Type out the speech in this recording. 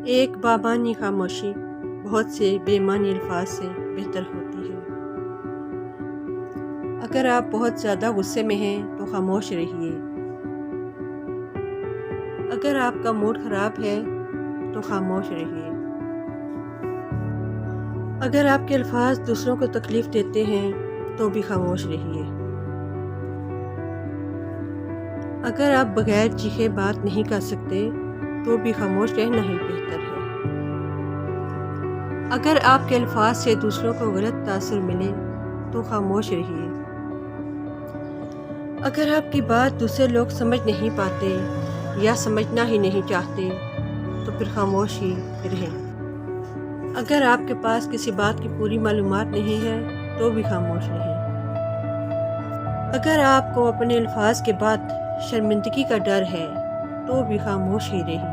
एक बाबानी खामोशी बहुत से बेमानी अल्फाज से बेहतर होती है। अगर आप बहुत ज़्यादा गुस्से में हैं तो खामोश रहिए। अगर आपका मूड ख़राब है तो खामोश रहिए। अगर आपके अल्फाज दूसरों को तकलीफ़ देते हैं तो भी खामोश रहिए। अगर आप बगैर चीखे बात नहीं कर सकते तो भी खामोश रहना ही बेहतर है। अगर आपके अल्फाज से दूसरों को गलत तासुर मिले तो खामोश रहिए। अगर आपकी बात दूसरे लोग समझ नहीं पाते या समझना ही नहीं चाहते तो फिर खामोश ही रहें। अगर आपके पास किसी बात की पूरी मालूमात नहीं है तो भी खामोश रहें। अगर आपको अपने अल्फाज के बाद शर्मिंदगी का डर है तो भी खामोश ही रहिए।